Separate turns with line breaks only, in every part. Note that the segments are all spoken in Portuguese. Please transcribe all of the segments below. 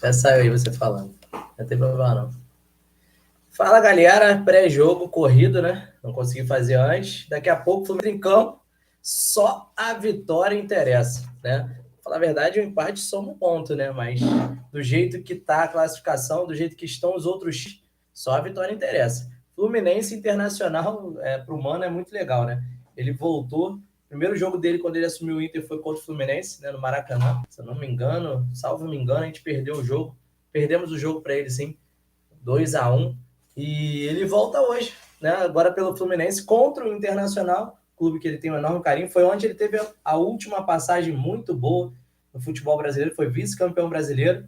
Já saiu aí você falando. Não tem problema não. Fala galera, pré-jogo corrido, né? Não consegui fazer antes. Daqui a pouco, Fluminense em campo. Só a vitória interessa, né? Falar a verdade, o empate soma um ponto, né? Mas do jeito que tá a classificação, do jeito que estão os outros, só a vitória interessa. Fluminense Internacional, pro Mano é muito legal, né? Ele voltou. O primeiro jogo dele, quando ele assumiu o Inter, foi contra o Fluminense, né? No Maracanã. Se eu não me engano, salvo me engano, a gente perdeu o jogo. Perdemos o jogo para ele, sim. 2-1. E ele volta hoje, né? Agora pelo Fluminense contra o Internacional, clube que ele tem um enorme carinho. Foi onde ele teve a última passagem muito boa no futebol brasileiro, foi vice-campeão brasileiro.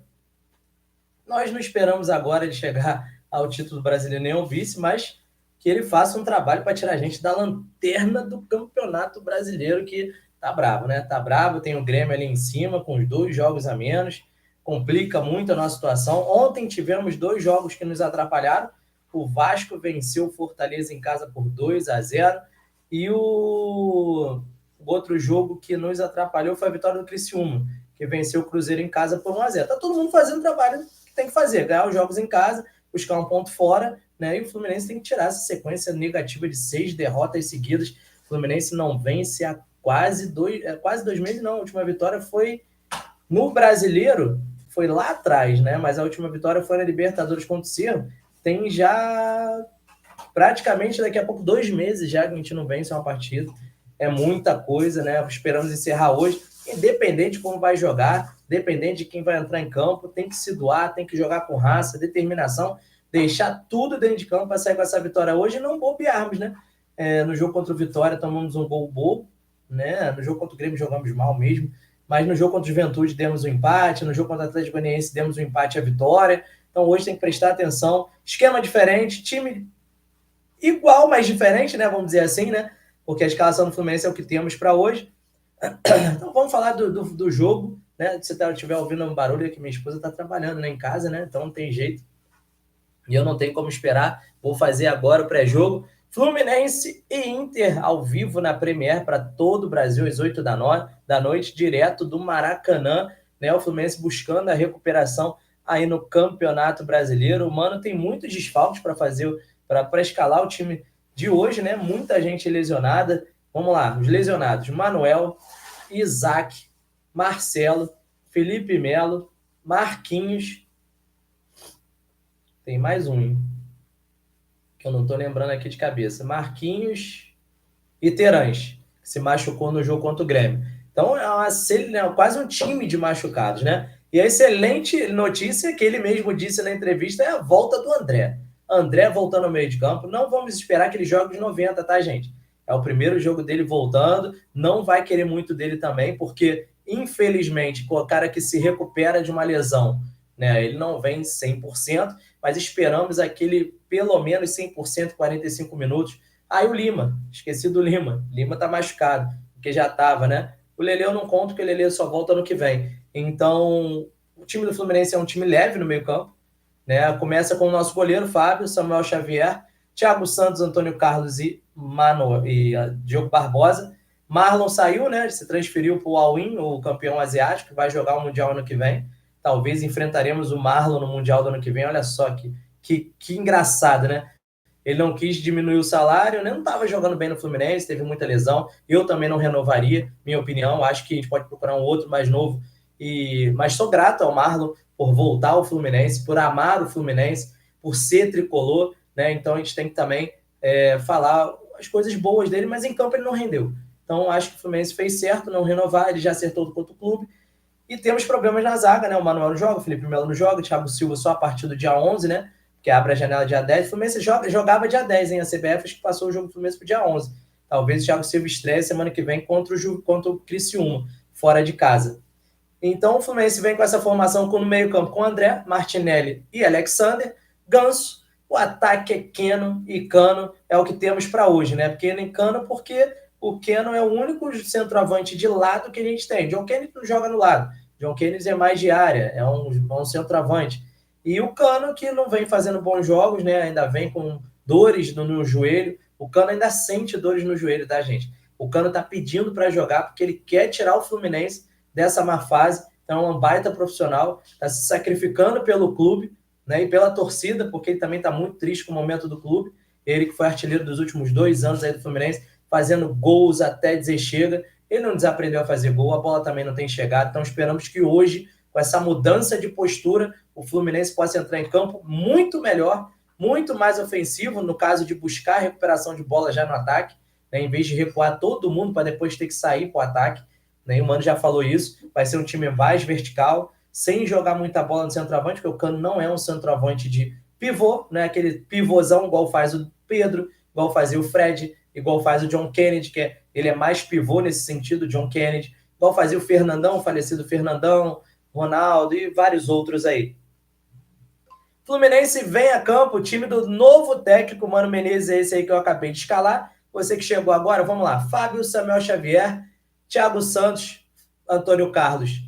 Nós não esperamos agora de chegar ao título brasileiro nem ao vice, mas que ele faça um trabalho para tirar a gente da lanterna do campeonato brasileiro, que tá bravo, né? Tá bravo, tem o Grêmio ali em cima, com os 2 jogos a menos, complica muito a nossa situação. Ontem tivemos 2 jogos que nos atrapalharam. O Vasco venceu o Fortaleza em casa por 2-0 e o outro jogo que nos atrapalhou foi a vitória do Criciúma, que venceu o Cruzeiro em casa por 1-0. Tá todo mundo fazendo o trabalho que tem que fazer, ganhar os jogos em casa, buscar um ponto fora, né? E o Fluminense tem que tirar essa sequência negativa de 6 derrotas seguidas. O Fluminense não vence há quase 2 meses, não. A última vitória foi no Brasileiro, foi lá atrás, né? Mas a última vitória foi na Libertadores contra o Cerro. Tem já praticamente daqui a pouco 2 meses já que a gente não vence uma partida. É muita coisa, né? Esperamos encerrar hoje. Independente de como vai jogar, independente de quem vai entrar em campo, tem que se doar, tem que jogar com raça, determinação, deixar tudo dentro de campo para sair com essa vitória hoje e não bobearmos, né? No jogo contra o Vitória tomamos um gol bobo, né? No jogo contra o Grêmio jogamos mal mesmo, mas no jogo contra o Juventude demos um empate, no jogo contra o Atlético Goianiense demos um empate e a vitória. Então hoje tem que prestar atenção. Esquema diferente, time igual, mas diferente, né? Vamos dizer assim, né? Porque a escalação do Fluminense é o que temos para hoje. Então vamos falar do jogo, né? Se você estiver ouvindo um barulho, é que minha esposa está trabalhando, né, em casa, né? Então não tem jeito. E eu não tenho como esperar. Vou fazer agora o pré-jogo. Fluminense e Inter ao vivo na Premier para todo o Brasil, às 8 da noite, direto do Maracanã. Né? O Fluminense buscando a recuperação aí no Campeonato Brasileiro. O Mano tem muitos desfalques para fazer, para escalar o time de hoje, né? Muita gente lesionada. Vamos lá, os lesionados: Manuel, Isaac, Marcelo, Felipe Melo, Marquinhos. Tem mais um, hein? Que eu não estou lembrando aqui de cabeça. Marquinhos e Terãs, que se machucou no jogo contra o Grêmio. Então quase um time de machucados, né? E a excelente notícia que ele mesmo disse na entrevista é a volta do André. André voltando ao meio de campo. Não vamos esperar que ele jogue os 90, tá, gente? É o primeiro jogo dele voltando. Não vai querer muito dele também, porque, infelizmente, o cara que se recupera de uma lesão, né? Ele não vem 100%, mas esperamos aquele pelo menos 100%, 45 minutos. Aí o Lima, esqueci do Lima. Lima tá machucado, porque já tava, né? O Lelê eu não conto, porque o Lelê só volta no que vem. Então, o time do Fluminense é um time leve no meio-campo, né? Começa com o nosso goleiro, Fábio, Samuel Xavier, Thiago Santos, Antônio Carlos e Diogo Barbosa. Marlon saiu, né? Se transferiu para o All-In, o campeão asiático, que vai jogar o Mundial ano que vem. Talvez enfrentaremos o Marlon no Mundial do ano que vem. Olha só que engraçado, né? Ele não quis diminuir o salário, né? Não estava jogando bem no Fluminense, teve muita lesão. Eu também não renovaria, minha opinião. Acho que a gente pode procurar um outro mais novo. Mas sou grato ao Marlon por voltar ao Fluminense, por amar o Fluminense, por ser tricolor, né? Então a gente tem que também falar as coisas boas dele, mas em campo ele não rendeu. Então acho que o Fluminense fez certo não renovar, ele já acertou contra o clube. E temos problemas na zaga, né? O Manuel não joga, o Felipe Melo não joga, o Thiago Silva só a partir do dia 11, né? Que abre a janela dia 10. O Fluminense jogava dia 10, hein? A CBF acho que passou o jogo do Fluminense pro dia 11. Talvez o Thiago Silva estreie semana que vem contra o Criciúma, fora de casa. Então o Fluminense vem com essa formação no meio-campo com André, Martinelli e Alexander, Ganso. O ataque é Keno e Cano, é o que temos para hoje, né? Keno e Cano, porque o Keno é o único centroavante de lado que a gente tem. John Kennedy não joga no lado. John Kennedy é mais de área, é um centroavante. E o Cano, que não vem fazendo bons jogos, né? Ainda vem com dores no joelho. O Cano ainda sente dores no joelho, tá, gente? O Cano tá pedindo para jogar porque ele quer tirar o Fluminense dessa má fase, Então é um baita profissional, está se sacrificando pelo clube, né, e pela torcida, porque ele também está muito triste com o momento do clube. Ele que foi artilheiro dos últimos 2 anos aí do Fluminense, fazendo gols até dizer chega. Ele não desaprendeu a fazer gol, a bola também não tem chegado. Então esperamos que hoje, com essa mudança de postura, o Fluminense possa entrar em campo muito melhor, muito mais ofensivo, no caso de buscar a recuperação de bola já no ataque, né, em vez de recuar todo mundo para depois ter que sair para o ataque. Né, o Mano já falou isso, vai ser um time mais vertical, sem jogar muita bola no centroavante, porque o Cano não é um centroavante de pivô, né, aquele pivôzão igual faz o Pedro, igual fazia o Fred, igual faz o John Kennedy, ele é mais pivô nesse sentido, John Kennedy, igual fazia o Fernandão, o falecido Fernandão, Ronaldo e vários outros aí. Fluminense vem a campo, o time do novo técnico, Mano Menezes, é esse aí que eu acabei de escalar. Você que chegou agora, vamos lá. Fábio Samuel Xavier, Thiago Santos, Antônio Carlos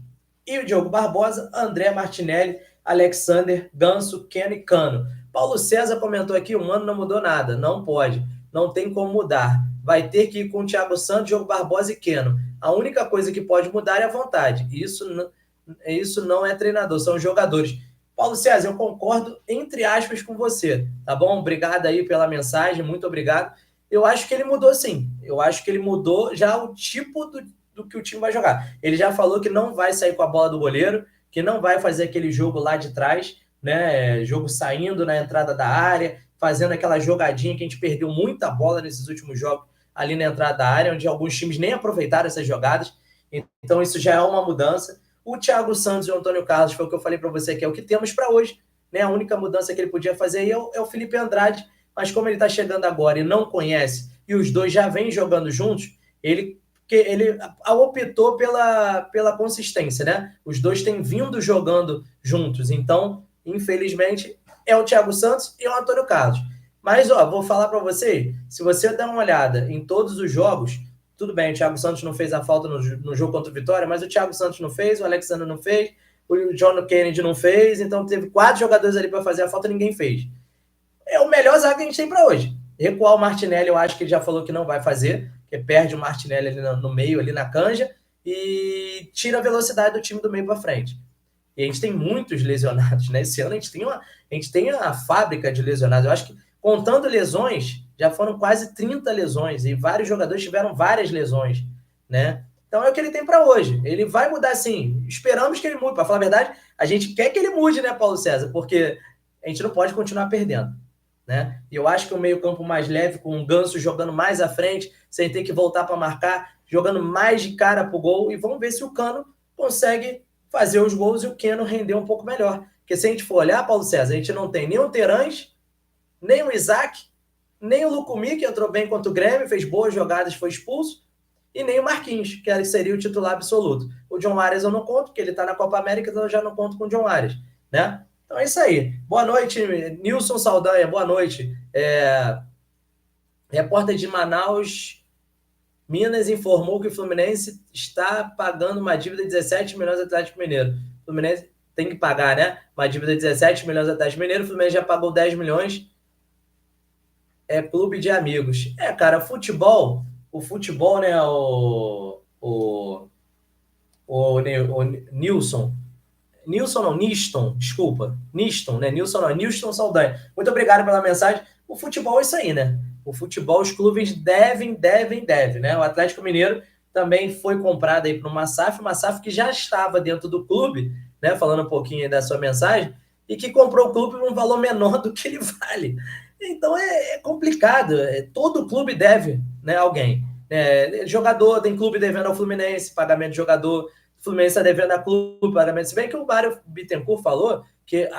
e o Diogo Barbosa, André Martinelli, Alexander, Ganso, Keno e Cano. Paulo César comentou aqui, o Mano não mudou nada, não pode, não tem como mudar. Vai ter que ir com o Thiago Santos, Diogo Barbosa e Keno. A única coisa que pode mudar é a vontade. Isso não é treinador, são jogadores. Paulo César, eu concordo, entre aspas, com você, tá bom? Obrigado aí pela mensagem, muito obrigado. Eu acho que ele mudou sim. Eu acho que ele mudou já o tipo do que o time vai jogar. Ele já falou que não vai sair com a bola do goleiro, que não vai fazer aquele jogo lá de trás, né? Jogo saindo na entrada da área, fazendo aquela jogadinha que a gente perdeu muita bola nesses últimos jogos ali na entrada da área, onde alguns times nem aproveitaram essas jogadas. Então isso já é uma mudança. O Thiago Santos e o Antônio Carlos, foi o que eu falei para você, que é o que temos para hoje. Né? A única mudança que ele podia fazer aí é o Felipe Andrade, mas como ele está chegando agora e não conhece, e os dois já vêm jogando juntos, ele optou pela consistência, né? Os dois têm vindo jogando juntos, então, infelizmente, é o Thiago Santos e o Antônio Carlos. Mas, ó, vou falar para você, se você der uma olhada em todos os jogos, tudo bem, o Thiago Santos não fez a falta no jogo contra o Vitória, mas o Thiago Santos não fez, o Alexandre não fez, o John Kennedy não fez, então teve 4 jogadores ali para fazer a falta e ninguém fez. É o melhor zaga que a gente tem para hoje. Recuar o Martinelli, eu acho que ele já falou que não vai fazer, que perde o Martinelli ali no meio, ali na canja, e tira a velocidade do time do meio para frente. E a gente tem muitos lesionados, né? Esse ano a gente tem a fábrica de lesionados. Eu acho que, contando lesões, já foram quase 30 lesões, e vários jogadores tiveram várias lesões, né? Então é o que ele tem para hoje. Ele vai mudar sim. Esperamos que ele mude. Para falar a verdade, a gente quer que ele mude, né, Paulo César? Porque a gente não pode continuar perdendo. Né? E eu acho que o meio-campo mais leve, com o Ganso jogando mais à frente, sem ter que voltar para marcar, jogando mais de cara para o gol, e vamos ver se o Cano consegue fazer os gols e o Keno render um pouco melhor. Porque se a gente for olhar, Paulo César, a gente não tem nem o Terãs, nem o Isaac, nem o Lucumi, que entrou bem contra o Grêmio, fez boas jogadas, foi expulso, e nem o Marquinhos, que seria o titular absoluto. O John Arias eu não conto, porque ele está na Copa América, então eu já não conto com o John Arias, né? Então é isso aí. Boa noite, Nilson Saldanha, boa noite. Repórter de Manaus, Minas, informou que o Fluminense está pagando uma dívida de 17 milhões ao Atlético Mineiro. O Fluminense tem que pagar, né? Uma dívida de 17 milhões ao Atlético Mineiro, o Fluminense já pagou 10 milhões. É clube de amigos. Cara, o futebol, né? O Nilson. Nilson não, Niston, desculpa. Niston, né? Nilson não, Nilson Saldanha. Muito obrigado pela mensagem. O futebol é isso aí, né? O futebol, os clubes devem, né? O Atlético Mineiro também foi comprado aí por uma SAF que já estava dentro do clube, né? Falando um pouquinho aí da sua mensagem, e que comprou o clube por um valor menor do que ele vale. Então é complicado. Todo clube deve, né, alguém. Jogador, tem clube devendo ao Fluminense, pagamento de jogador. O Fluminense está devendo a clube pagamento. Se bem que o Mário Bittencourt falou que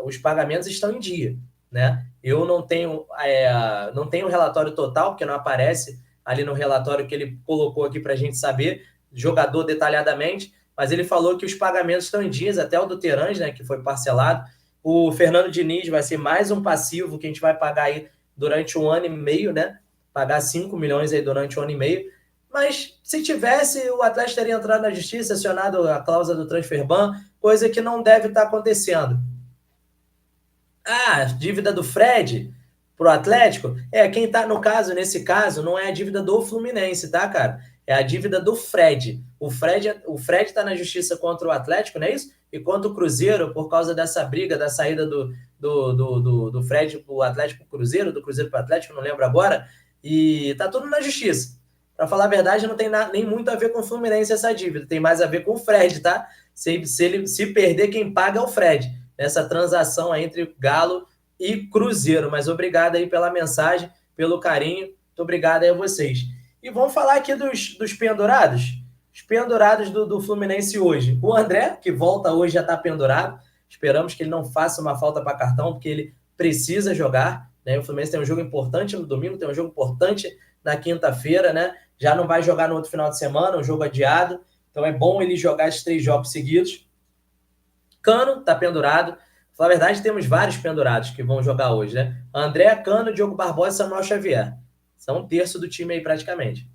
os pagamentos estão em dia, né? Eu não tenho o relatório total, porque não aparece ali no relatório que ele colocou aqui para a gente saber, jogador detalhadamente, mas ele falou que os pagamentos estão em dias, até o do Terãs, né, que foi parcelado. O Fernando Diniz vai ser mais um passivo que a gente vai pagar aí durante 1 ano e meio, né? Pagar 5 milhões aí durante 1 ano e meio. Mas se tivesse, o Atlético teria entrado na justiça, acionado a cláusula do transfer ban, coisa que não deve estar acontecendo. A dívida do Fred pro Atlético, quem tá no caso, nesse caso, não é a dívida do Fluminense, tá, cara? É a dívida do Fred. O Fred está na justiça contra o Atlético, não é isso? E contra o Cruzeiro, por causa dessa briga, da saída do Fred para o Atlético Cruzeiro, do Cruzeiro para o Atlético, não lembro agora. E tá tudo na justiça. Para falar a verdade, não tem nem muito a ver com o Fluminense essa dívida. Tem mais a ver com o Fred, tá? Se perder, quem paga é o Fred. Nessa transação aí entre Galo e Cruzeiro. Mas obrigado aí pela mensagem, pelo carinho. Muito obrigado aí a vocês. E vamos falar aqui dos pendurados. Os pendurados do Fluminense hoje. O André, que volta hoje, já está pendurado. Esperamos que ele não faça uma falta para cartão, porque ele precisa jogar. Né? O Fluminense tem um jogo importante no domingo, tem um jogo importante na quinta-feira, né? Já não vai jogar no outro final de semana, um jogo adiado. Então é bom ele jogar esses 3 jogos seguidos. Cano está pendurado. Na verdade, temos vários pendurados que vão jogar hoje, né? André, Cano, Diogo Barbosa e Samuel Xavier. São um terço do time aí praticamente.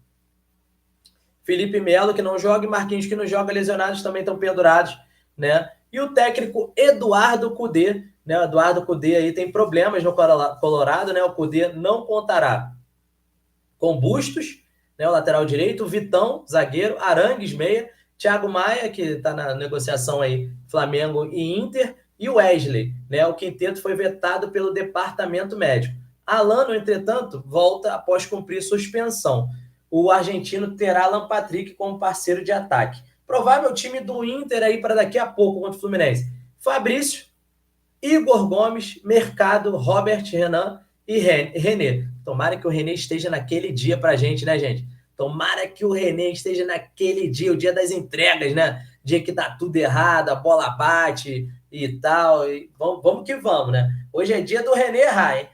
Felipe Melo, que não joga, e Marquinhos, que não joga, lesionados, também estão pendurados, né? E o técnico Eduardo Cudê, né? O Eduardo Cudê aí tem problemas no Colorado, né? O Cudê não contará com Bustos, né? O lateral direito, Vitão, zagueiro, Arangues, meia, Thiago Maia, que está na negociação aí, Flamengo e Inter, e o Wesley, né? O quinteto foi vetado pelo departamento médico. Alano, entretanto, volta após cumprir suspensão. O argentino terá Alan Patrick como parceiro de ataque. Provável time do Inter aí para daqui a pouco contra o Fluminense. Fabrício, Igor Gomes, Mercado, Robert, Renan e René. Tomara que o René esteja naquele dia pra gente, né, gente? Tomara que o René esteja naquele dia, o dia das entregas, né? Dia que dá tudo errado, a bola bate e tal. E vamos que vamos, né? Hoje é dia do René errar, hein?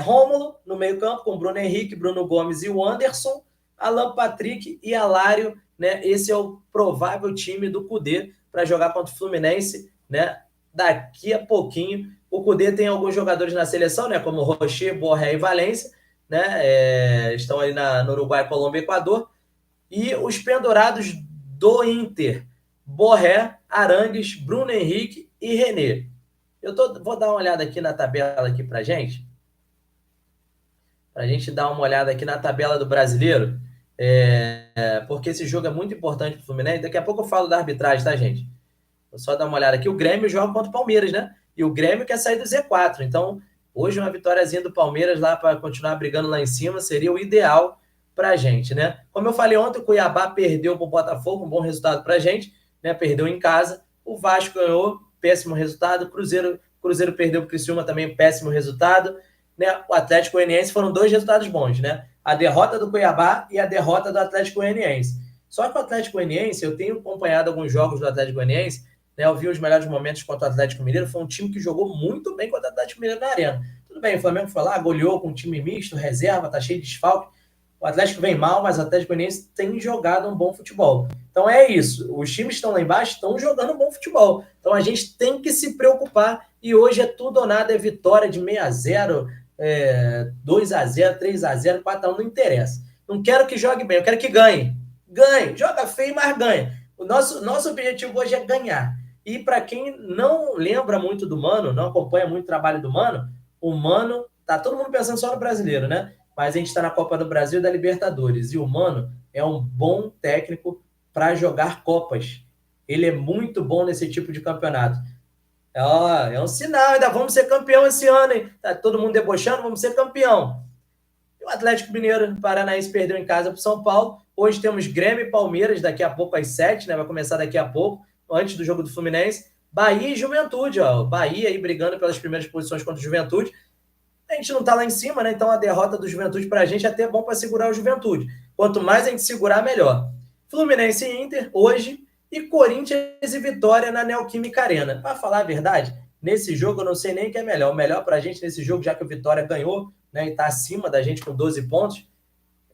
Rômulo no meio-campo com Bruno Henrique, Bruno Gomes e o Anderson, Alan Patrick e Alário, né? Esse é o provável time do Cudê para jogar contra o Fluminense, né? Daqui a pouquinho. O Cudê tem alguns jogadores na seleção, né? Como Rocher, Borré e Valência, né? Estão ali no Uruguai, Colômbia e Equador. E os pendurados do Inter: Borré, Arangues, Bruno Henrique e René. Vou dar uma olhada aqui na tabela aqui pra gente. Para a gente dar uma olhada aqui na tabela do Brasileiro, porque esse jogo é muito importante para o Fluminense. Daqui a pouco eu falo da arbitragem, tá, gente? Vou só dar uma olhada aqui. O Grêmio joga contra o Palmeiras, né? E o Grêmio quer sair do Z4. Então, hoje uma vitóriazinha do Palmeiras lá para continuar brigando lá em cima seria o ideal para a gente, né? Como eu falei ontem, o Cuiabá perdeu para o Botafogo, um bom resultado para a gente, né? Perdeu em casa. O Vasco ganhou, péssimo resultado. Cruzeiro perdeu para o Criciúma também, péssimo resultado. Né? O Atlético Goianiense foram 2 resultados bons, né? A derrota do Cuiabá e a derrota do Atlético Goianiense. Só que o Atlético Goianiense, eu tenho acompanhado alguns jogos do Atlético Goianiense, né? Eu vi os melhores momentos contra o Atlético Mineiro, foi um time que jogou muito bem contra o Atlético Mineiro na arena. Tudo bem, o Flamengo foi lá, goleou com um time misto, reserva, tá cheio de desfalque. O Atlético vem mal, mas o Atlético Goianiense tem jogado um bom futebol. Então é isso, os times que estão lá embaixo estão jogando um bom futebol. Então a gente tem que se preocupar, e hoje é tudo ou nada, é vitória de 6-0, 2-0, 3-0, 4-1, não interessa. Não quero que jogue bem, eu quero que ganhe. Ganhe, joga feio, mas ganha. O nosso objetivo hoje é ganhar. E para quem não lembra muito do Mano, não acompanha muito o trabalho do Mano, o Mano, tá todo mundo pensando só no brasileiro, né? Mas a gente está na Copa do Brasil e da Libertadores. E o Mano é um bom técnico para jogar Copas. Ele é muito bom nesse tipo de campeonato. É um sinal, ainda vamos ser campeão esse ano, hein? Tá todo mundo debochando, vamos ser campeão. O Atlético Mineiro Paranaense perdeu em casa para o São Paulo. Hoje temos Grêmio e Palmeiras, daqui a pouco às 7, né? Vai começar daqui a pouco, antes do jogo do Fluminense. Bahia e Juventude, ó. Bahia aí brigando pelas primeiras posições contra o Juventude. A gente não tá lá em cima, né? Então a derrota do Juventude pra gente é até bom para segurar o Juventude. Quanto mais a gente segurar, melhor. Fluminense e Inter, hoje, e Corinthians e Vitória na Neoquímica Arena. Para falar a verdade, nesse jogo eu não sei nem o que é melhor. O melhor pra gente nesse jogo, já que o Vitória ganhou, né, e tá acima da gente com 12 pontos,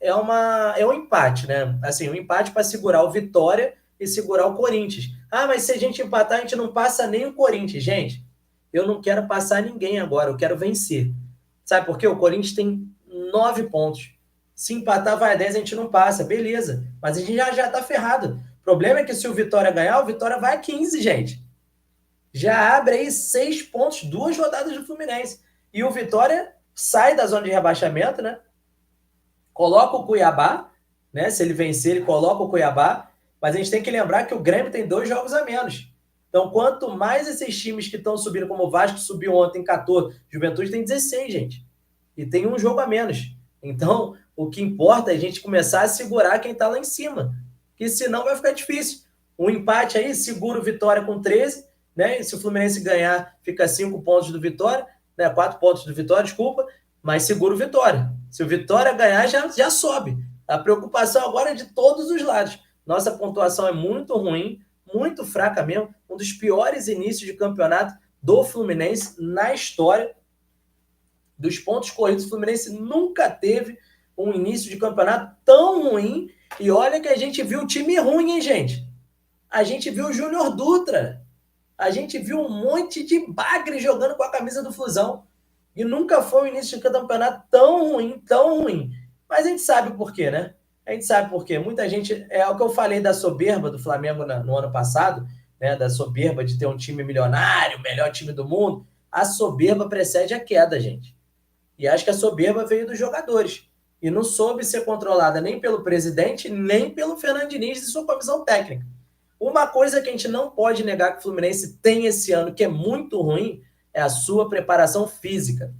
é um empate, né? Assim, um empate para segurar o Vitória e segurar o Corinthians. Ah, mas se a gente empatar, a gente não passa nem o Corinthians. Gente, eu não quero passar ninguém agora, eu quero vencer. Sabe por quê? O Corinthians tem 9 pontos. Se empatar, vai a 10, a gente não passa. Beleza. Mas a gente já tá ferrado. O problema é que se o Vitória ganhar, o Vitória vai a 15, gente. Já abre aí 6 pontos, 2 rodadas do Fluminense. E o Vitória sai da zona de rebaixamento, né? Coloca o Cuiabá, né? Se ele vencer, ele coloca o Cuiabá, mas a gente tem que lembrar que o Grêmio tem 2 jogos a menos. Então, quanto mais esses times que estão subindo, como o Vasco subiu ontem 14, Juventude tem 16, gente. E tem um jogo a menos. Então, o que importa é a gente começar a segurar quem está lá em cima. Que senão vai ficar difícil. Um empate aí, segura o Vitória com 13, né? E se o Fluminense ganhar, fica 5 pontos do Vitória, né? 4 pontos do Vitória, desculpa, mas segura o Vitória. Se o Vitória ganhar, já sobe. A preocupação agora é de todos os lados. Nossa pontuação é muito ruim, muito fraca mesmo, um dos piores inícios de campeonato do Fluminense na história. Dos pontos corridos, o Fluminense nunca teve um início de campeonato tão ruim. E olha que a gente viu time ruim, hein, gente? A gente viu o Júnior Dutra. A gente viu um monte de bagre jogando com a camisa do Flusão. E nunca foi um início de campeonato tão ruim, tão ruim. Mas a gente sabe por quê, né? A gente sabe por quê. Muita gente... É o que eu falei da soberba do Flamengo no ano passado, né? Da soberba de ter um time milionário, o melhor time do mundo. A soberba precede a queda, gente. E acho que a soberba veio dos jogadores. E não soube ser controlada nem pelo presidente, nem pelo Fernando Diniz e sua comissão técnica. Uma coisa que a gente não pode negar que o Fluminense tem esse ano, que é muito ruim, é a sua preparação física.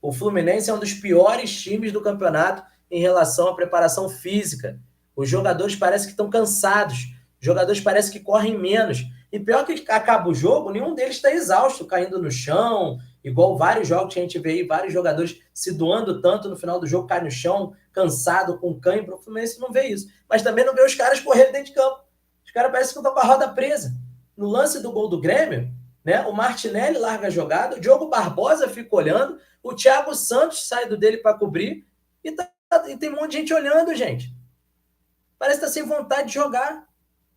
O Fluminense é um dos piores times do campeonato em relação à preparação física. Os jogadores parecem que estão cansados. Os jogadores parecem que correm menos. E pior que acaba o jogo, nenhum deles está exausto, caindo no chão, igual vários jogos que a gente vê aí, vários jogadores se doando tanto no final do jogo, cai no chão, cansado, com cãibra. O Fluminense não vê isso. Mas também não vê os caras correrem dentro de campo. Os caras parecem que estão com a roda presa. No lance do gol do Grêmio, né, o Martinelli larga a jogada, o Diogo Barbosa fica olhando, o Thiago Santos sai do dele para cobrir e tem um monte de gente olhando, gente. Parece que está sem vontade de jogar.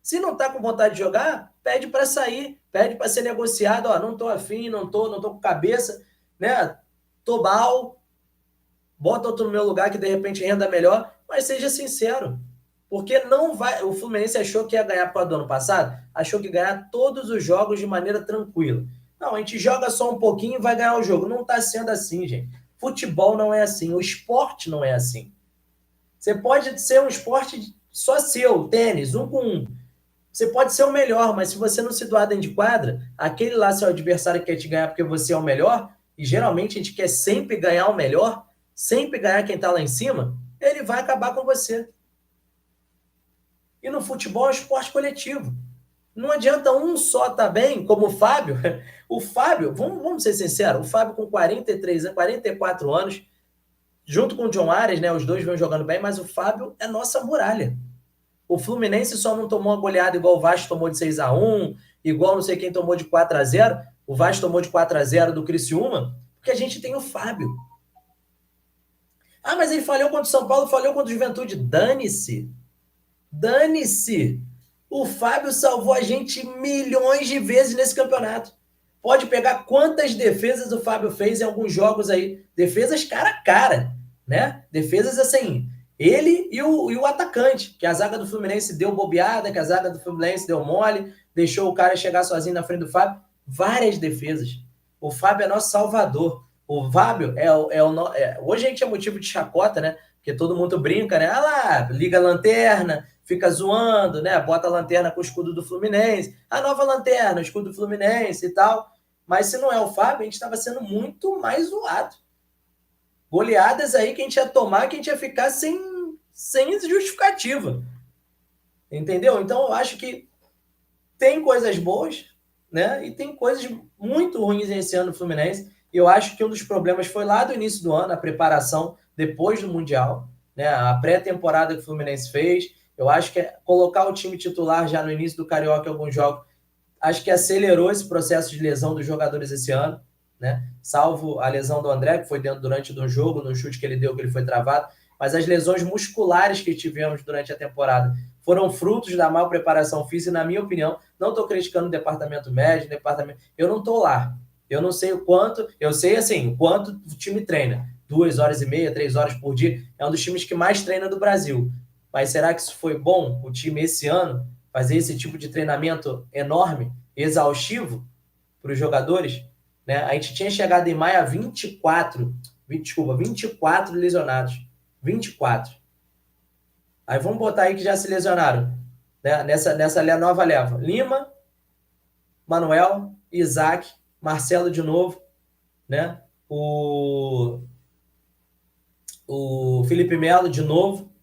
Se não está com vontade de jogar, pede para sair, pede para ser negociado. Ó, não estou afim, não tô com cabeça, né? Tô mal, bota outro no meu lugar que de repente renda melhor, mas seja sincero. Porque não vai. O Fluminense achou que ia ganhar por causa do ano passado, achou que ia ganhar todos os jogos de maneira tranquila. Não, a gente joga só um pouquinho e vai ganhar o jogo. Não está sendo assim, gente. Futebol não é assim, o esporte não é assim. Você pode ser um esporte só seu, tênis, 1-1. Você pode ser o melhor, mas se você não se doar dentro de quadra, aquele lá, seu adversário quer te ganhar porque você é o melhor, e geralmente a gente quer sempre ganhar o melhor, sempre ganhar quem está lá em cima, ele vai acabar com você. E no futebol é um esporte coletivo. Não adianta um só estar bem, como o Fábio. O Fábio, vamos ser sinceros, o Fábio com 43 anos, 44 anos, junto com o John Arias, né, os dois vão jogando bem, mas o Fábio é nossa muralha. O Fluminense só não tomou uma goleada igual o Vasco tomou de 6-1, igual não sei quem tomou de 4-0. O Vasco tomou de 4-0 do Criciúma, porque a gente tem o Fábio. Ah, mas ele falhou contra o São Paulo, falhou contra o Juventude. Dane-se. Dane-se. O Fábio salvou a gente milhões de vezes nesse campeonato. Pode pegar quantas defesas o Fábio fez em alguns jogos aí. Defesas cara a cara, né? Defesas assim... Ele e o atacante, que a zaga do Fluminense deu bobeada, que a zaga do Fluminense deu mole, deixou o cara chegar sozinho na frente do Fábio. Várias defesas. O Fábio é nosso salvador. O Fábio hoje a gente é motivo de chacota, né? Porque todo mundo brinca, né? Ah lá, liga a lanterna, fica zoando, né? Bota a lanterna com o escudo do Fluminense. A nova lanterna, o escudo do Fluminense e tal. Mas se não é o Fábio, a gente estava sendo muito mais zoado. Goleadas aí que a gente ia tomar, que a gente ia ficar sem justificativa. Entendeu? Então, eu acho que tem coisas boas, né? E tem coisas muito ruins esse ano no Fluminense. E eu acho que um dos problemas foi lá do início do ano, a preparação depois do Mundial, né? A pré-temporada que o Fluminense fez. Eu acho que colocar o time titular já no início do Carioca em alguns jogos, acho que acelerou esse processo de lesão dos jogadores esse ano, né? Salvo a lesão do André, que foi durante um jogo, no chute que ele deu, que ele foi travado, mas as lesões musculares que tivemos durante a temporada foram frutos da má preparação física, na minha opinião. Não estou criticando o departamento médico, eu não estou lá. Eu não sei o quanto, eu sei assim, o quanto o time treina. 2h30, 3 horas por dia. É um dos times que mais treina do Brasil. Mas será que isso foi bom, o time esse ano, fazer esse tipo de treinamento enorme, exaustivo para os jogadores? Né? A gente tinha chegado em maio a 24 lesionados. 24. Aí vamos botar aí que já se lesionaram, né? Nessa nova leva. Lima, Manuel, Isaac, Marcelo de novo, né? O Felipe Melo de novo.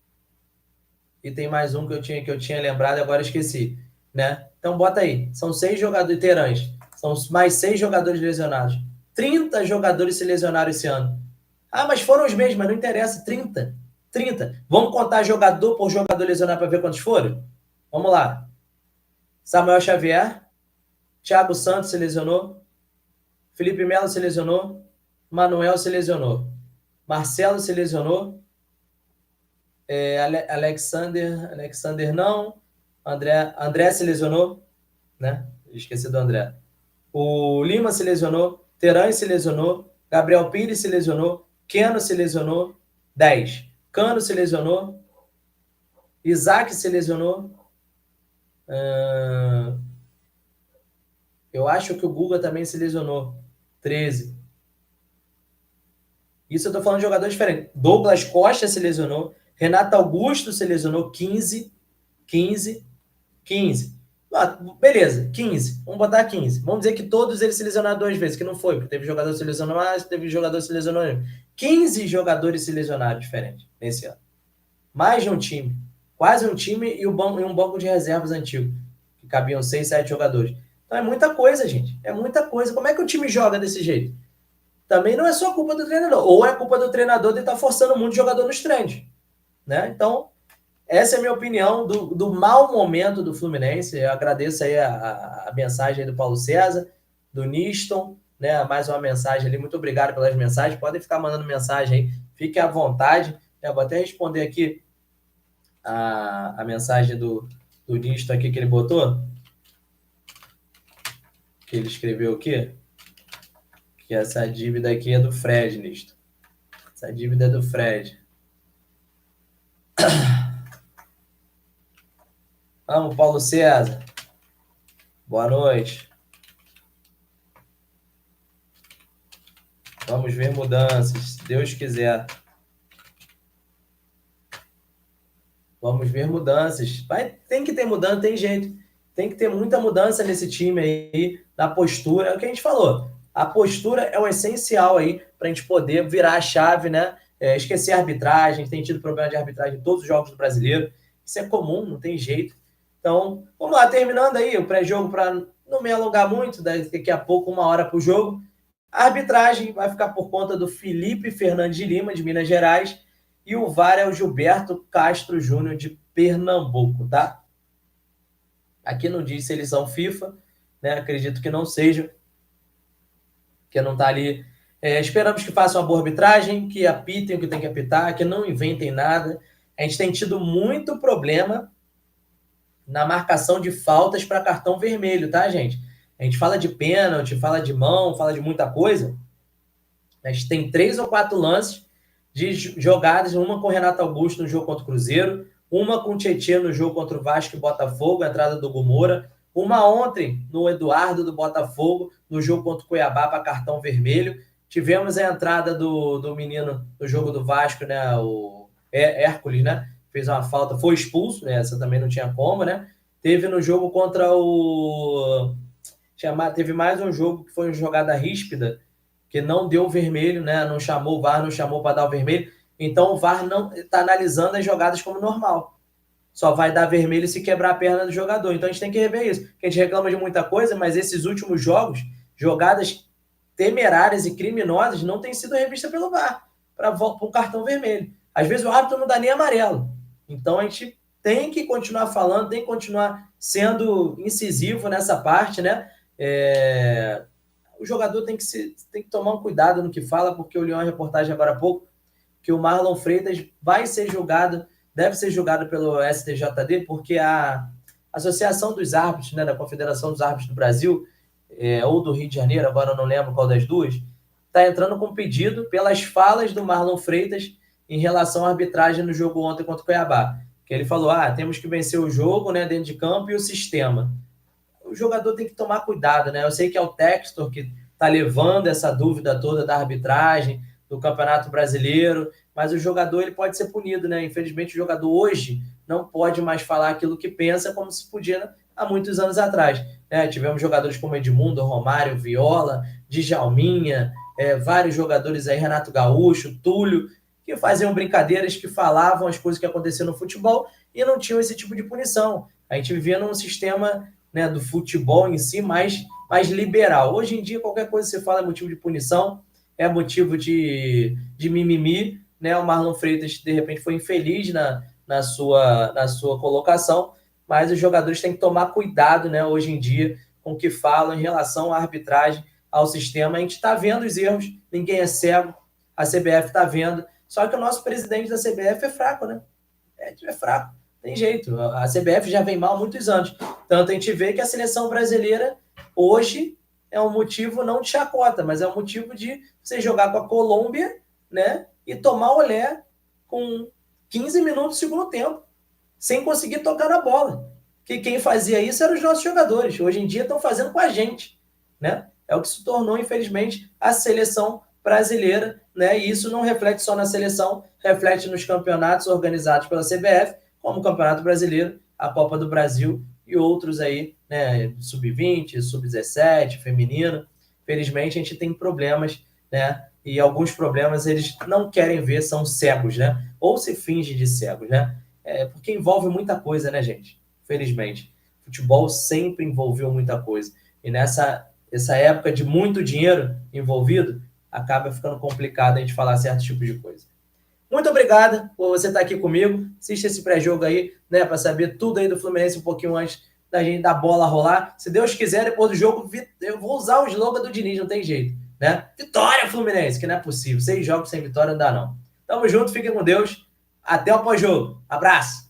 E tem mais um que eu tinha lembrado, agora esqueci, né? Então bota aí. São 6 jogadores terãs. São mais 6 jogadores lesionados. 30 jogadores se lesionaram esse ano. Ah, mas foram os mesmos, mas não interessa. 30. 30. Vamos contar jogador por jogador lesionado para ver quantos foram? Vamos lá. Samuel Xavier, Thiago Santos se lesionou, Felipe Melo se lesionou, Manuel se lesionou, Marcelo se lesionou, Alexander não, André se lesionou, né? Esqueci do André. O Lima se lesionou, Teran se lesionou, Gabriel Pires se lesionou, Keno se lesionou, 10. Cano se lesionou, Isaac se lesionou, eu acho que o Guga também se lesionou, 13. Isso eu tô falando de jogadores diferentes. Douglas Costa se lesionou, Renato Augusto se lesionou, 15. Ah, beleza, 15. Vamos botar 15. Vamos dizer que todos eles se lesionaram 2 vezes, que não foi, porque teve jogador que se lesionou mais, teve jogador que se lesionou menos. 15 jogadores se lesionaram diferentes nesse ano. Mais de um time. Quase um time e um banco de reservas antigo, que cabiam 6, 7 jogadores. Então é muita coisa, gente. É muita coisa. Como é que o time joga desse jeito? Também não é só culpa do treinador. Ou é culpa do treinador de estar forçando muito jogador nos treinos, né? Então, essa é a minha opinião do mau momento do Fluminense. Eu agradeço aí a mensagem do Paulo César, do Niston, né? Mais uma mensagem ali. Muito obrigado pelas mensagens. Podem ficar mandando mensagem aí. Fiquem à vontade. Eu vou até responder aqui a mensagem do Niston aqui que ele botou. Que ele escreveu aqui. Que essa dívida aqui é do Fred, Niston. Essa dívida é do Fred. Vamos, Paulo César. Boa noite. Vamos ver mudanças, se Deus quiser. Vamos ver mudanças. Tem que ter mudança, tem jeito. Tem que ter muita mudança nesse time aí, na postura. É o que a gente falou. A postura é o essencial aí para a gente poder virar a chave, né? Esquecer a arbitragem. Tem tido problema de arbitragem em todos os jogos do Brasileiro. Isso é comum, não tem jeito. Então, vamos lá, terminando aí o pré-jogo para não me alongar muito, daqui a pouco, 1 hora para o jogo. A arbitragem vai ficar por conta do Felipe Fernandes de Lima, de Minas Gerais, e o VAR é o Gilberto Castro Júnior, de Pernambuco, tá? Aqui não diz se eles são FIFA, né? Acredito que não seja, que não tá ali. Esperamos que façam uma boa arbitragem, que apitem o que tem que apitar, que não inventem nada. A gente tem tido muito problema na marcação de faltas para cartão vermelho, tá, gente? A gente fala de pênalti, fala de mão, fala de muita coisa. A gente tem 3 ou 4 lances de jogadas, uma com o Renato Augusto no jogo contra o Cruzeiro, uma com o Tietchan no jogo contra o Vasco e Botafogo, a entrada do Gomora, uma ontem no Eduardo do Botafogo, no jogo contra o Cuiabá para cartão vermelho. Tivemos a entrada do menino no jogo do Vasco, né, o Hércules, né? Fez uma falta, foi expulso, né? Essa também não tinha como, né? Teve no jogo contra o... Teve mais um jogo que foi uma jogada ríspida, que não deu vermelho, né? Não chamou o VAR, não chamou para dar o vermelho. Então o VAR não está analisando as jogadas como normal. Só vai dar vermelho se quebrar a perna do jogador. Então a gente tem que rever isso. Porque a gente reclama de muita coisa, mas esses últimos jogos, jogadas temerárias e criminosas não têm sido revistas pelo VAR para um cartão vermelho. Às vezes o árbitro não dá nem amarelo. Então a gente tem que continuar falando, tem que continuar sendo incisivo nessa parte, né? O jogador tem que tomar um cuidado no que fala, porque eu li uma reportagem agora há pouco que o Marlon Freitas vai ser julgado, deve ser julgado pelo STJD, porque a Associação dos Árbitros, né, da Confederação dos Árbitros do Brasil, ou do Rio de Janeiro, agora eu não lembro qual das duas, está entrando com pedido pelas falas do Marlon Freitas em relação à arbitragem no jogo ontem contra o Cuiabá. Que ele falou, temos que vencer o jogo, né, dentro de campo e o sistema. O jogador tem que tomar cuidado, né? Eu sei que é o Textor que está levando essa dúvida toda da arbitragem, do Campeonato Brasileiro, mas o jogador ele pode ser punido, né? Infelizmente, o jogador hoje não pode mais falar aquilo que pensa como se podia há muitos anos atrás. Tivemos jogadores como Edmundo, Romário, Viola, Djalminha, vários jogadores aí, Renato Gaúcho, Túlio, que faziam brincadeiras, que falavam as coisas que aconteciam no futebol e não tinham esse tipo de punição. A gente vivia num sistema, né, do futebol em si mais liberal. Hoje em dia, qualquer coisa que você fala é motivo de punição, é motivo de mimimi, né? O Marlon Freitas, de repente, foi infeliz na sua colocação, mas os jogadores têm que tomar cuidado, né, hoje em dia, com o que falam em relação à arbitragem, ao sistema. A gente está vendo os erros, ninguém é cego, a CBF está vendo, só que o nosso presidente da CBF é fraco, né? É fraco, tem jeito. A CBF já vem mal há muitos anos. Tanto a gente vê que a seleção brasileira hoje é um motivo não de chacota, mas é um motivo de você jogar com a Colômbia, né, e tomar olé com 15 minutos do segundo tempo, sem conseguir tocar na bola. Que quem fazia isso eram os nossos jogadores. Hoje em dia estão fazendo com a gente, né? É o que se tornou, infelizmente, a seleção brasileira, né? E isso não reflete só na seleção, reflete nos campeonatos organizados pela CBF, como o Campeonato Brasileiro, a Copa do Brasil e outros aí, né? Sub-20, sub-17, feminino. Felizmente, a gente tem problemas, né? E alguns problemas eles não querem ver, são cegos, né? Ou se fingem de cegos, né? Porque envolve muita coisa, né, gente? Felizmente. Futebol sempre envolveu muita coisa. E essa época de muito dinheiro envolvido, acaba ficando complicado a gente falar certo tipo de coisa. Muito obrigado por você estar aqui comigo. Assista esse pré-jogo aí, né, para saber tudo aí do Fluminense um pouquinho antes da gente da bola rolar. Se Deus quiser, depois do jogo, eu vou usar o slogan do Diniz, não tem jeito, né? Vitória, Fluminense, que não é possível. 6 jogos sem vitória não dá, não. Tamo junto, fiquem com Deus. Até o pós-jogo. Abraço.